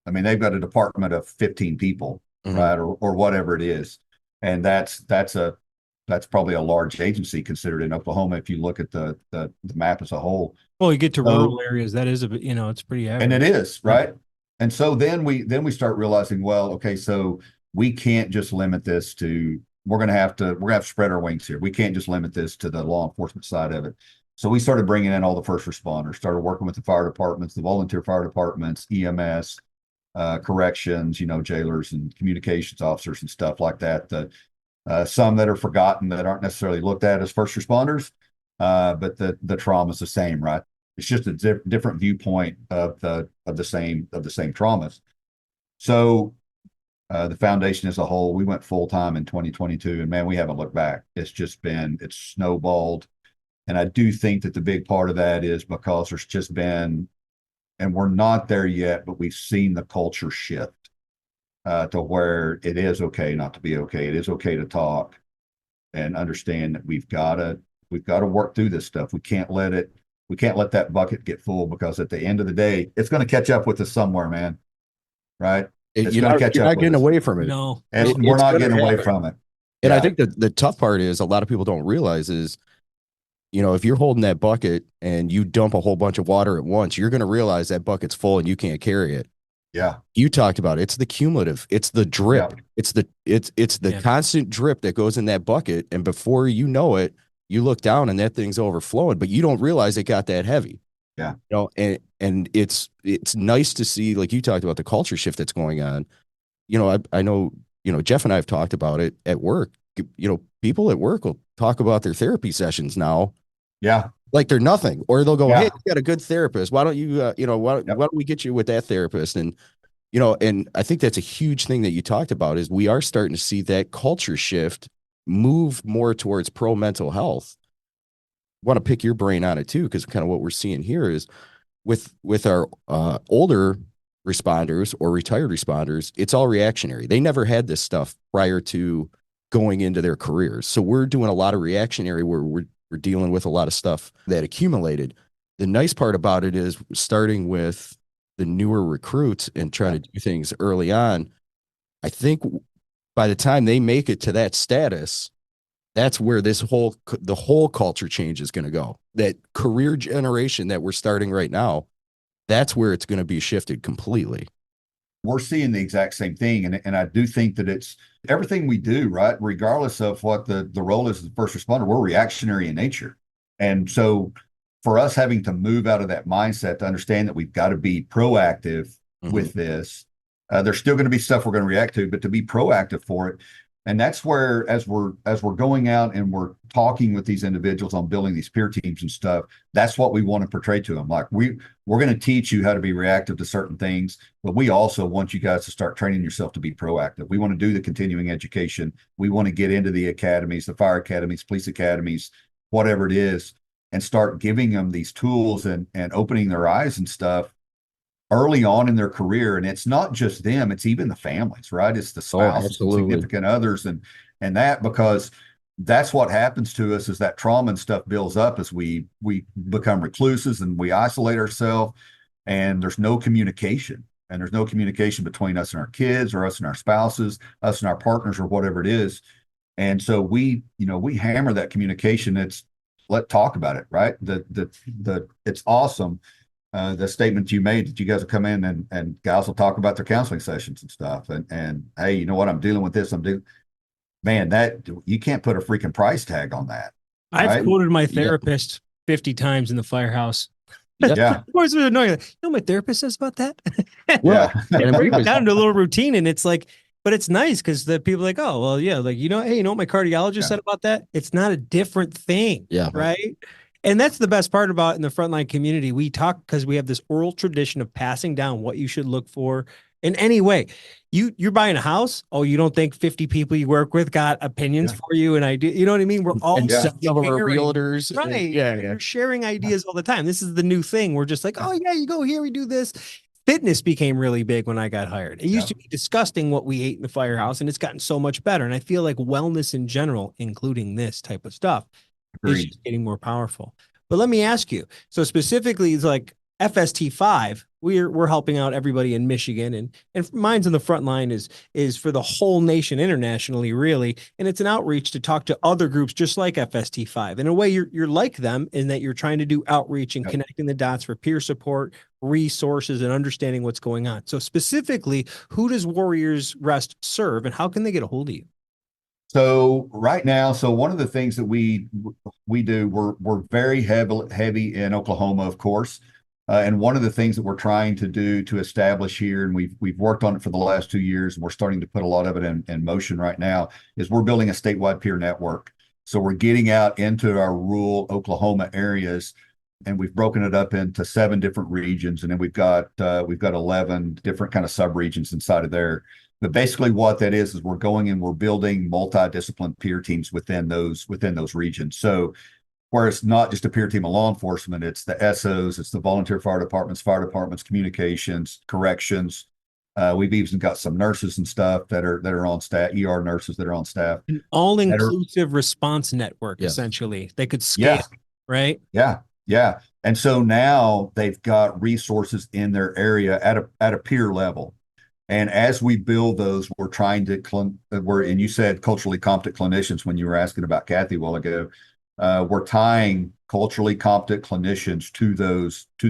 I mean, they've got a department of 15 people, right, or whatever it is, and that's probably a large agency considered in Oklahoma if you look at the map as a whole. Well, you get to rural areas, that is it's pretty average. And it is, right? And so then we start realizing, well, okay, so we can't just limit this to, we're gonna have to spread our wings here. We can't just limit this to the law enforcement side of it. So we started bringing in all the first responders, started working with the fire departments, the volunteer fire departments, EMS, corrections, jailers and communications officers and stuff like that. Some that are forgotten that aren't necessarily looked at as first responders, but the trauma is the same, right? It's just a different viewpoint of the same traumas. So the foundation as a whole, we went full time in 2022, and man, we haven't looked back. It's snowballed. And I do think that the big part of that is because there's just been, and we're not there yet, but we've seen the culture shift to where it is okay not to be okay. It is okay to talk and understand that we've got to work through this stuff. We can't let that bucket get full, because at the end of the day, it's going to catch up with us somewhere, man. Right? You're not getting away from it. No, we're not getting away from it. And I think that the tough part is a lot of people don't realize is, if you're holding that bucket and you dump a whole bunch of water at once, you're going to realize that bucket's full and you can't carry it. Yeah. You talked about it. It's the cumulative. It's the drip. Yeah. It's the constant drip that goes in that bucket. And before you know it, you look down and that thing's overflowing, but you don't realize it got that heavy. Yeah. And it's nice to see, like you talked about, the culture shift that's going on. I know, Jeff and I have talked about it at work. People at work will talk about their therapy sessions now. Yeah. Like they're nothing, or they'll go, hey, you got a good therapist. Why don't you, why don't we get you with that therapist? And, and I think that's a huge thing that you talked about is we are starting to see that culture shift move more towards pro mental health. Want to pick your brain on it too, because kind of what we're seeing here is with our older responders or retired responders, it's all reactionary. They never had this stuff prior to going into their careers. So we're doing a lot of reactionary where we're dealing with a lot of stuff that accumulated. The nice part about it is starting with the newer recruits and trying to do things early on. I think by the time they make it to that status, that's where the whole culture change is going to go. That career generation that we're starting right now, that's where it's going to be shifted completely. We're seeing the exact same thing. And I do think that it's everything we do, right? Regardless of what the role is as a first responder, we're reactionary in nature. And so for us having to move out of that mindset to understand that we've got to be proactive with this, there's still going to be stuff we're going to react to, but to be proactive for it. And that's where, as we're going out and we're talking with these individuals on building these peer teams and stuff, that's what we want to portray to them. Like we're going to teach you how to be reactive to certain things, but we also want you guys to start training yourself to be proactive. We want to do the continuing education. We want to get into the academies, the fire academies, police academies, whatever it is, and start giving them these tools and opening their eyes and stuff early on in their career. And it's not just them, it's even the families, right? It's the spouses, significant others, and that, because that's what happens to us, is that trauma and stuff builds up as we become recluses and we isolate ourselves, and there's no communication. And there's no communication between us and our kids, or us and our spouses, us and our partners, or whatever it is. And so we hammer that communication. Let's talk about it, right? It's awesome. The statement you made that you guys will come in and guys will talk about their counseling sessions and stuff. And hey, you know what? I'm dealing with this. Man, that you can't put a freaking price tag on that. I've right? quoted my therapist 50 times in the firehouse. Yeah. Of course, it was annoying. You know what my therapist says about that? Yeah. And Bring it down to a little routine, and it's like, but it's nice because the people are like, oh, well, yeah, like, hey, you know what my cardiologist said about that? It's not a different thing. Yeah. Right. And that's the best part about in the frontline community. We talk because we have this oral tradition of passing down what you should look for in any way. You're buying a house. Oh, you don't think 50 people you work with got opinions for you and ideas? You know what I mean? We're all realtors. Right. Yeah. You're sharing ideas all the time. This is the new thing. We're just like, oh yeah, you go here, we do this. Fitness became really big when I got hired. It used to be disgusting what we ate in the firehouse, and it's gotten so much better. And I feel like wellness in general, including this type of stuff, is just getting more powerful. But let me ask you, so specifically, it's like FST5, we're helping out everybody in Michigan, and Minds on the Frontline is for the whole nation internationally, really. And it's an outreach to talk to other groups just like FST5. In a way, you're like them in that you're trying to do outreach and connecting the dots for peer support, resources, and understanding what's going on. So specifically, who does Warriors Rest serve, and how can they get a hold of you? So right now, one of the things that we do, we're very heavy in Oklahoma, of course. And one of the things that we're trying to do to establish here, and we've worked on it for the last 2 years, and we're starting to put a lot of it in motion right now, is we're building a statewide peer network. So we're getting out into our rural Oklahoma areas, and we've broken it up into 7 different regions, and then we've got 11 different kind of sub-regions inside of there. But basically what that is we're going and we're building multidisciplinary peer teams within those regions. So where it's not just a peer team of law enforcement, it's the SOs, it's the volunteer fire departments, communications, corrections. We've even got some nurses and stuff that are on staff, ER nurses that are on staff. An all-inclusive response network, essentially. They could scale, right? Yeah. And so now they've got resources in their area at a peer level. And as we build those, we're trying to, and you said culturally competent clinicians when you were asking about Kathy a while ago. We're tying culturally competent clinicians to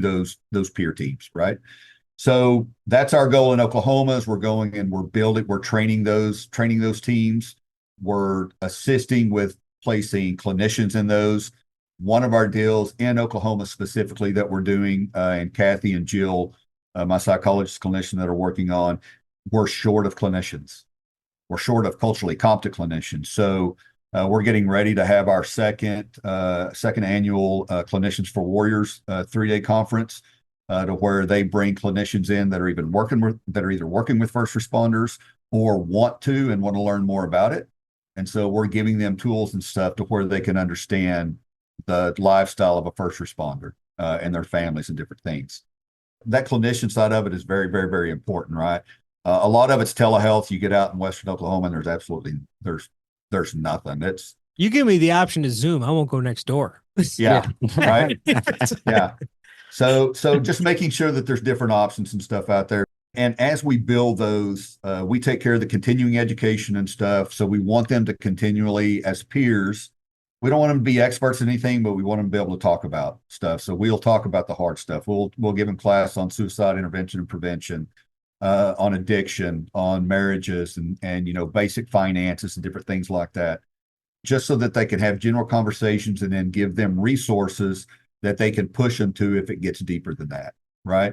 those peer teams, right? So that's our goal in Oklahoma. Is we're going and we're training those teams. We're assisting with placing clinicians in those. One of our deals in Oklahoma specifically that we're doing, and Kathy and Jill, my psychologist clinician that are working on, we're short of clinicians. We're short of culturally competent clinicians. So we're getting ready to have our second annual Clinicians for Warriors 3-day conference to where they bring clinicians in that are either working with first responders or want to learn more about it. And so we're giving them tools and stuff to where they can understand the lifestyle of a first responder and their families and different things. That clinician side of it is very, very, very important, right? A lot of it's telehealth. You get out in Western Oklahoma and there's nothing. You give me the option to Zoom, I won't go next door. Yeah. Right. Yeah. So just making sure that there's different options and stuff out there. And as we build those, we take care of the continuing education and stuff. So we want them to continually, as peers, we don't want them to be experts in anything, but we want them to be able to talk about stuff. So we'll talk about the hard stuff. We'll give them class on suicide intervention and prevention, on addiction, on marriages, and basic finances and different things like that, just so that they can have general conversations and then give them resources that they can push them to if it gets deeper than that, right?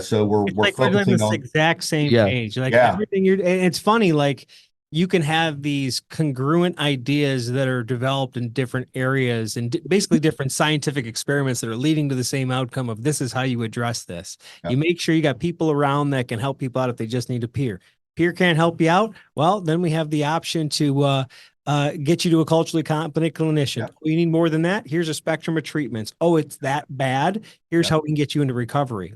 So we're focusing on the exact same page. Everything and it's funny, like you can have these congruent ideas that are developed in different areas and basically different scientific experiments that are leading to the same outcome of this is how you address this. Yep. You make sure you got people around that can help people out if they just need a peer. Peer can't help you out. Well, then we have the option to get you to a culturally competent clinician. Yep. You need more than that. Here's a spectrum of treatments. Oh, it's that bad. Here's how we can get you into recovery.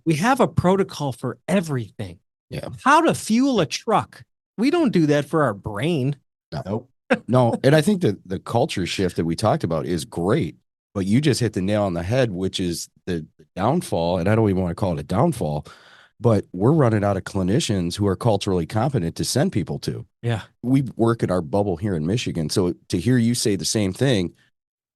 We have a protocol for everything. Yeah. How to fuel a truck. We don't do that for our brain. Nope. No. And I think that the culture shift that we talked about is great, but you just hit the nail on the head, which is the downfall. And I don't even want to call it a downfall. but we're running out of clinicians who are culturally competent to send people to. Yeah. We work in our bubble here in Michigan. So to hear you say the same thing,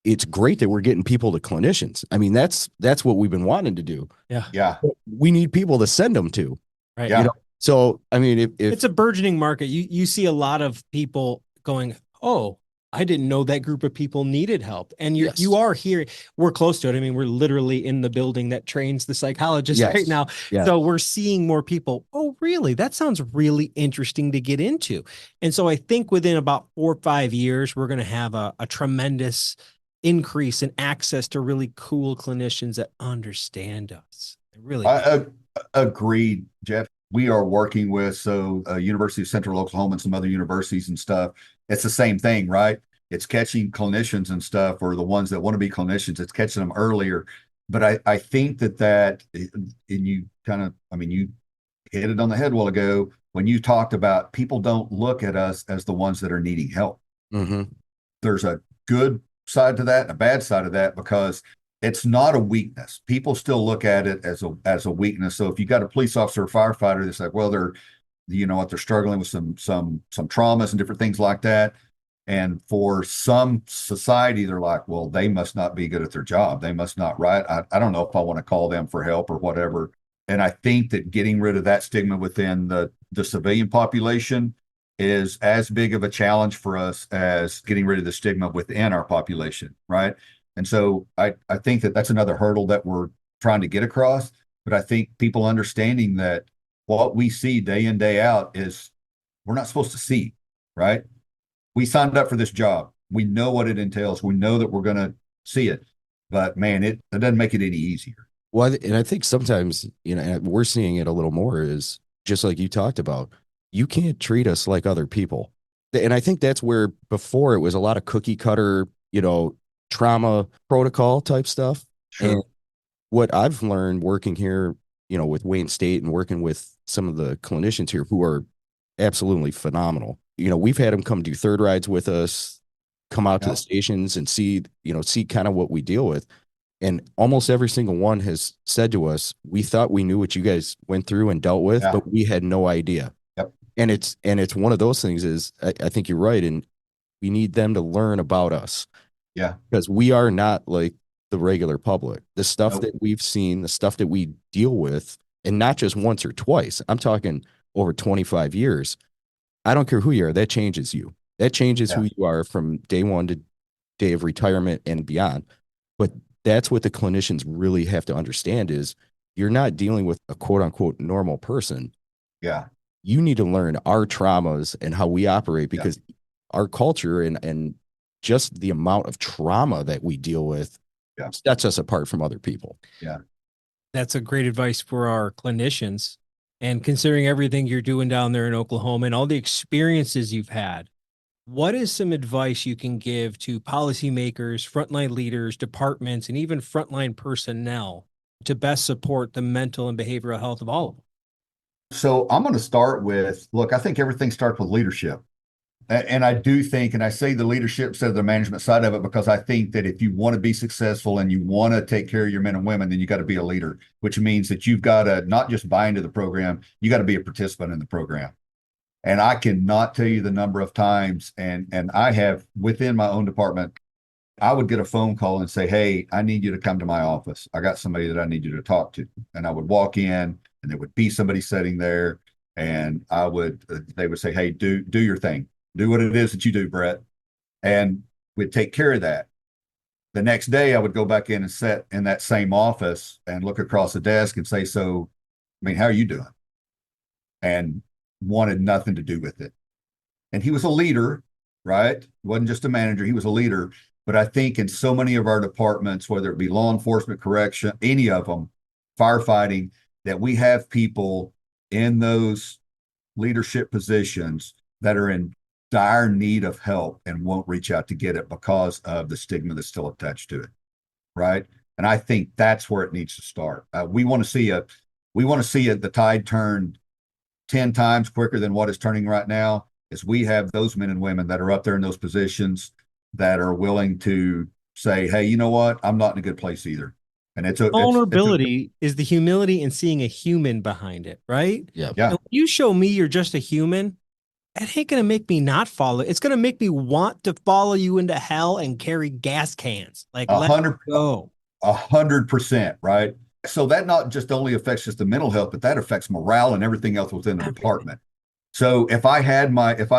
it's great that we're getting people to clinicians. I mean, that's what we've been wanting to do. Yeah. Yeah. We need people to send them to. Right. Yeah. You know? So, I mean, if It's a burgeoning market. You see a lot of people going, oh, I didn't know that group of people needed help. And Yes. you are here. We're close to it. I mean, we're literally in the building that trains the psychologists Yes. right now. Yeah. So we're seeing more people. Oh, really? That sounds really interesting to get into. And so I think within about 4 or 5 years, we're going to have a tremendous increase in access to really cool clinicians that understand us. Really. I agreed, Jeff. We are working with University of Central Oklahoma and some other universities and stuff. It's the same thing, right? It's catching clinicians and stuff, or the ones that want to be clinicians. It's catching them earlier. But I think that, and you kind of, I mean, you hit it on the head a while ago when you talked about people don't look at us as the ones that are needing help. Mm-hmm. There's a good side to that and a bad side of that, because it's not a weakness. People still look at it as a weakness. So if you got a police officer or firefighter that's like, well, they're struggling with some traumas and different things like that. And for some society, they're like, well, they must not be good at their job. They must not, right? I don't know if I want to call them for help or whatever. And I think that getting rid of that stigma within the civilian population is as big of a challenge for us as getting rid of the stigma within our population, right? And so I think that that's another hurdle that we're trying to get across. But I think people understanding that what we see day in, day out is we're not supposed to see, right? We signed up for this job. We know what it entails. We know that we're going to see it. But man, it doesn't make it any easier. Well, and I think sometimes, and we're seeing it a little more, is just like you talked about, you can't treat us like other people. And I think that's where before it was a lot of cookie cutter, trauma protocol type stuff. Sure. And what I've learned working here, with Wayne State and working with some of the clinicians here who are absolutely phenomenal. We've had them come do third rides with us, come out to the stations and see kind of what we deal with. And almost every single one has said to us, we thought we knew what you guys went through and dealt with, but we had no idea. Yep. And it's one of those things is I think you're right. And we need them to learn about us. Yeah. Because we are not like the regular public. The stuff that we've seen, the stuff that we deal with, and not just once or twice, I'm talking over 25 years. I don't care who you are. That changes you. That changes who you are from day one to day of retirement and beyond. But that's what the clinicians really have to understand is you're not dealing with a quote unquote normal person. Yeah. You need to learn our traumas and how we operate because our culture and just the amount of trauma that we deal with sets us apart from other people. Yeah. That's a great advice for our clinicians. And considering everything you're doing down there in Oklahoma and all the experiences you've had, what is some advice you can give to policymakers, frontline leaders, departments, and even frontline personnel to best support the mental and behavioral health of all of them? So I'm going to start with, look, I think everything starts with leadership. And I do think, and I say the leadership instead of the management side of it, because I think that if you want to be successful and you want to take care of your men and women, then you got to be a leader, which means that you've got to not just buy into the program, you got to be a participant in the program. And I cannot tell you the number of times, and I have within my own department, I would get a phone call and say, hey, I need you to come to my office. I got somebody that I need you to talk to. And I would walk in and there would be somebody sitting there and they would say, hey, do your thing. Do what it is that you do, Brett. And we'd take care of that. The next day, I would go back in and sit in that same office and look across the desk and say, so, how are you doing? And wanted nothing to do with it. And he was a leader, right? He wasn't just a manager. He was a leader. But I think in so many of our departments, whether it be law enforcement, correction, any of them, firefighting, that we have people in those leadership positions that are in dire need of help and won't reach out to get it because of the stigma that's still attached to it, right? And I think that's where it needs to start. We want to see the tide turn 10 times quicker than what it's turning right now. Is we have those men and women that are up there in those positions that are willing to say, hey, you know what? I'm not in a good place either. And vulnerability is the humility and seeing a human behind it, right? Yeah. Yeah. And when you show me you're just a human, it ain't gonna make me not follow. It's gonna make me want to follow you into hell and carry gas cans. Like, let's go. 100%, right? So that not just only affects just the mental health, but that affects morale and everything else within the department. So if I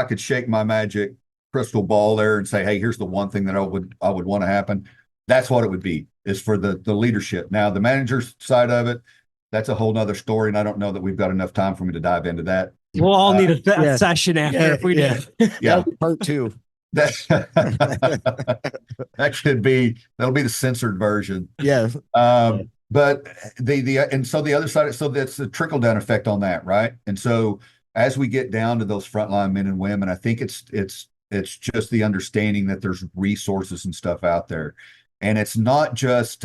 could shake my magic crystal ball there and say, hey, here's the one thing that I would want to happen, that's what it would be, is for the leadership. Now, the manager's side of it, that's a whole nother story, and I don't know that we've got enough time for me to dive into that. We'll all need a session after if we do. Yeah. Part 2. That'll be the censored version. Yeah. But the other side, so that's the trickle down effect on that, right? And so as we get down to those frontline men and women, I think it's just the understanding that there's resources and stuff out there, and it's not just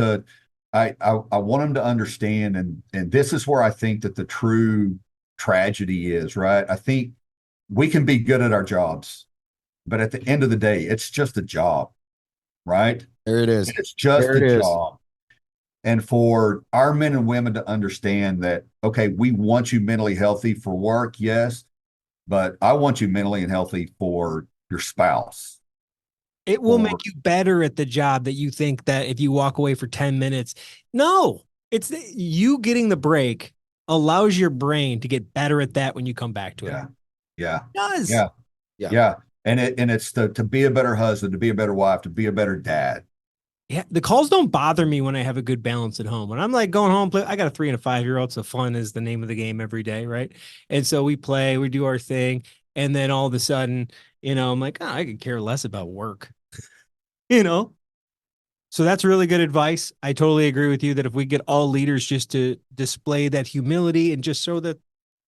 I want them to understand, and this is where I think that the true tragedy is, right? I think we can be good at our jobs, but at the end of the day, it's just a job, right? There it is. It's just a job. And for our men and women to understand that, okay, we want you mentally healthy for work, yes, but I want you mentally and healthy for your spouse. It will make you better at the job that you think that if you walk away for 10 minutes. No, it's you getting the break allows your brain to get better at that when you come back to it. Yeah. It does. Yeah. And it's to be a better husband, to be a better wife, to be a better dad. Yeah, the calls don't bother me when I have a good balance at home. When I'm like going home, I got a 3 and a 5-year-old, so fun is the name of the game every day, right? And so we play, we do our thing, and then all of a sudden, I'm like, I could care less about work, So that's really good advice. I totally agree with you that if we get all leaders just to display that humility and just show that,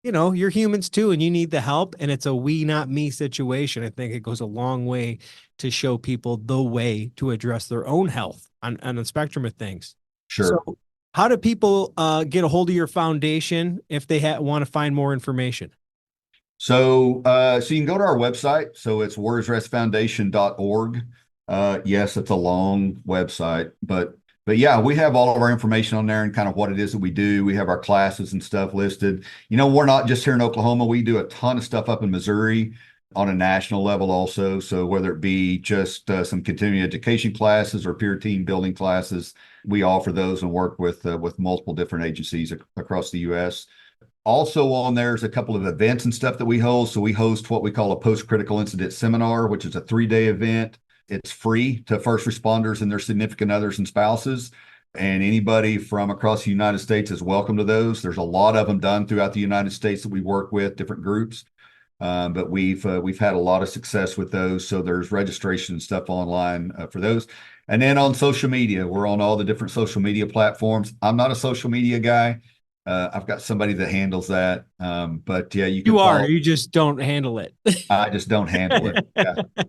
you're humans too, and you need the help, and it's a we, not me situation. I think it goes a long way to show people the way to address their own health on the spectrum of things. Sure. So how do people get a hold of your foundation if they want to find more information? So you can go to our website. So it's warriorsrestfoundation.org. Yes, it's a long website, but yeah, we have all of our information on there and kind of what it is that we do. We have our classes and stuff listed. We're not just here in Oklahoma. We do a ton of stuff up in Missouri on a national level also. So whether it be just some continuing education classes or peer team building classes, we offer those and work with multiple different agencies across the U.S. Also on there's a couple of events and stuff that we host. So we host what we call a post-critical incident seminar, which is a 3-day event. It's free to first responders and their significant others and spouses. And anybody from across the United States is welcome to those. There's a lot of them done throughout the United States that we work with, different groups. But we've had a lot of success with those. So there's registration and stuff online for those. And then on social media, we're on all the different social media platforms. I'm not a social media guy. I've got somebody that handles that. But yeah, you just don't handle it. I just don't handle it.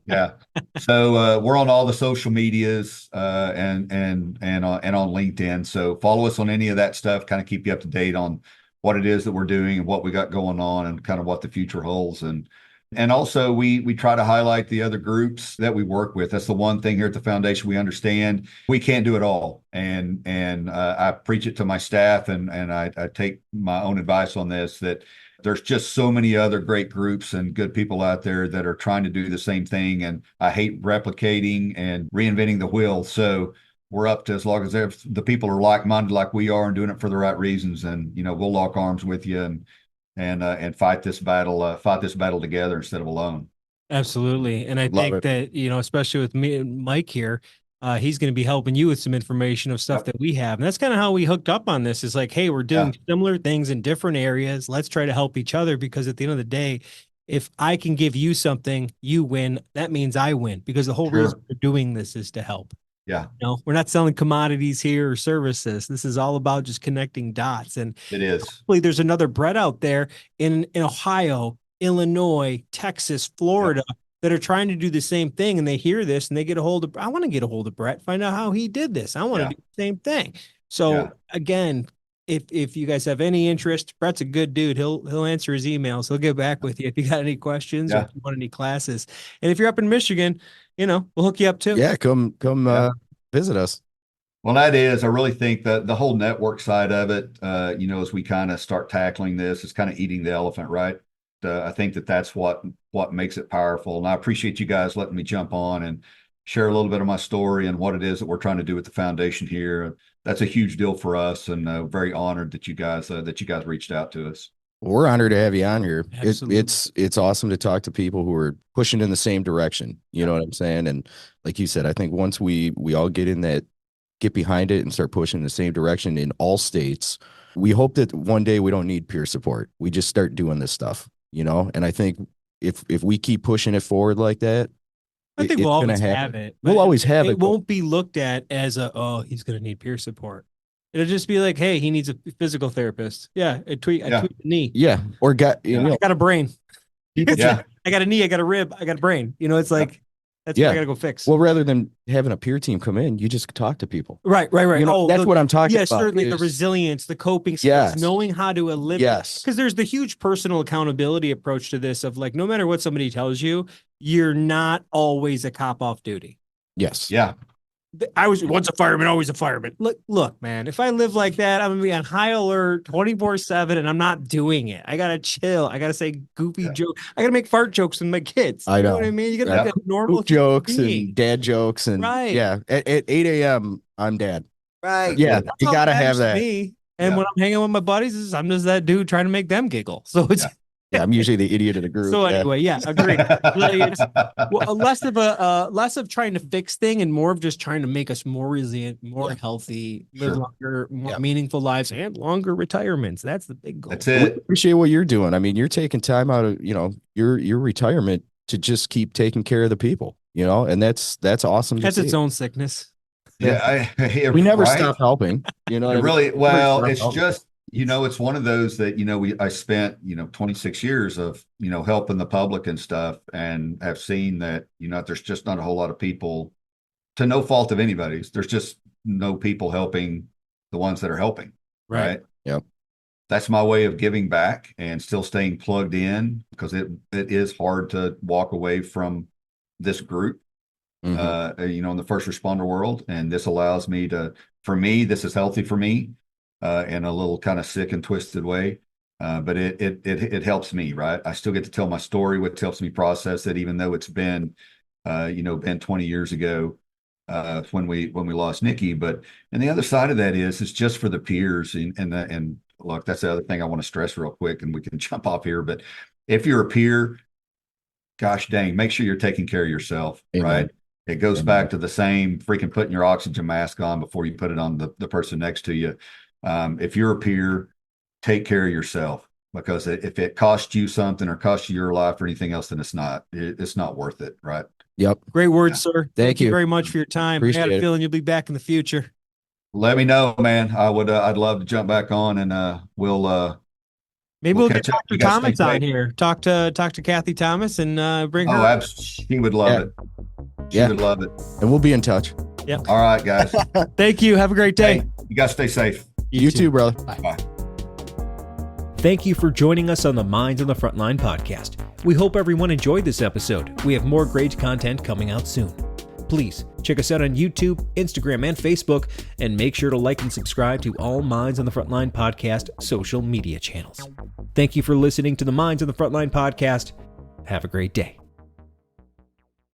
Yeah. So we're on all the social medias and on LinkedIn. So follow us on any of that stuff, kind of keep you up to date on what it is that we're doing and what we got going on and kind of what the future holds. And also we try to highlight the other groups that we work with. That's the one thing here at the foundation we understand. We can't do it all. And I preach it to my staff and I take my own advice on this, that there's just so many other great groups and good people out there that are trying to do the same thing. And I hate replicating and reinventing the wheel. So we're up to, as long as the people are like-minded like we are and doing it for the right reasons, and we'll lock arms with you and fight this battle together instead of alone. Absolutely. And I think that, especially with me and Mike here, he's going to be helping you with some information of stuff that we have. And that's kind of how we hooked up on this, is like, hey, we're doing similar things in different areas. Let's try to help each other, because at the end of the day, if I can give you something, you win. That means I win, because the whole reason we're doing this is to help. Yeah. We're not selling commodities here or services. This is all about just connecting dots. And it is. Hopefully there's another Brett out there in Ohio, Illinois, Texas, Florida that are trying to do the same thing. And they hear this and they get a hold of, I want to get a hold of Brett, find out how he did this. I want to do the same thing. So again, if you guys have any interest, Brett's a good dude. He'll answer his emails. He'll get back with you if you got any questions or if you want any classes. And if you're up in Michigan, we'll hook you up too. Yeah, come visit us. Well, that is, I really think that the whole network side of it, as we kind of start tackling this, is kind of eating the elephant, right? I think that's what makes it powerful. And I appreciate you guys letting me jump on and share a little bit of my story and what it is that we're trying to do with the foundation here. That's a huge deal for us, and very honored that you guys reached out to us. We're honored to have you on here. Absolutely. It's awesome to talk to people who are pushing in the same direction. You know what I'm saying? And like you said, I think once we all get behind it and start pushing in the same direction in all states, we hope that one day we don't need peer support. We just start doing this stuff, And I think if we keep pushing it forward like that, I think we'll always have it. We'll always have it. It won't be looked at as he's going to need peer support. It'll just be like, hey, he needs a physical therapist. Yeah, I tweet the knee. Yeah, or I got a brain. Yeah, I got a knee. I got a rib. I got a brain. It's like that's what I got to go fix. Well, rather than having a peer team come in, you just talk to people. Right. That's what I'm talking about. Yes, certainly the resilience, the coping skills, knowing how to eliminate. Yes, because there's the huge personal accountability approach to this of like, no matter what somebody tells you, you're not always a cop off duty. Yes. Yeah. I was once a fireman, always a fireman. Look, man, if I live like that, I'm going to be on high alert 24/7 and I'm not doing it. I got to chill. I got to say goofy jokes. I got to make fart jokes with my kids. I know. What I mean? You got to make a normal jokes and dad jokes. And yeah, at 8 a.m., I'm dad. Right. Yeah. You got to have that. Me. And when I'm hanging with my buddies, I'm just that dude trying to make them giggle. So it's, yeah, I'm usually the idiot of the group. So anyway, agreed. Less of trying to fix thing and more of just trying to make us more resilient, more healthy, live longer, more meaningful lives, and longer retirements. That's the big goal. That's it. We appreciate what you're doing. I mean, you're taking time out of your retirement to just keep taking care of the people. And that's awesome. That's its own sickness. Yeah, we never stop helping. Really, well, it's just. It's one of those that, I spent, 26 years of, helping the public and stuff, and have seen that, there's just not a whole lot of people, to no fault of anybody's. There's just no people helping the ones that are helping. Right. Yep. That's my way of giving back and still staying plugged in, because it is hard to walk away from this group, in the first responder world. And this allows me for me, this is healthy for me. In a little kind of sick and twisted way. But it helps me, right? I still get to tell my story, which helps me process it, even though it's been 20 years ago, when we lost Nikki. But, and the other side of that is just for the peers. And look, that's the other thing I want to stress real quick, and we can jump off here. But if you're a peer, gosh dang, make sure you're taking care of yourself, right? It goes back to the same freaking putting your oxygen mask on before you put it on the person next to you. If you're a peer, take care of yourself, because if it costs you something or costs you your life or anything else, then it's not worth it. Right. Yep. Great words, sir. Thank you very much for your time. Appreciate I had a feeling you'll be back in the future. Let me know, man. I'd love to jump back on, and maybe we'll get Dr. Thomas on here. Talk to Kathy Thomas and bring her. Oh, absolutely. She would love it. She would love it. And we'll be in touch. Yep. All right, guys. Thank you. Have a great day. Hey, you guys stay safe. You too, brother. Bye. Thank you for joining us on the Minds on the Frontline podcast. We hope everyone enjoyed this episode. We have more great content coming out soon. Please check us out on YouTube, Instagram, and Facebook, and make sure to like and subscribe to all Minds on the Frontline podcast social media channels. Thank you for listening to the Minds on the Frontline podcast. Have a great day.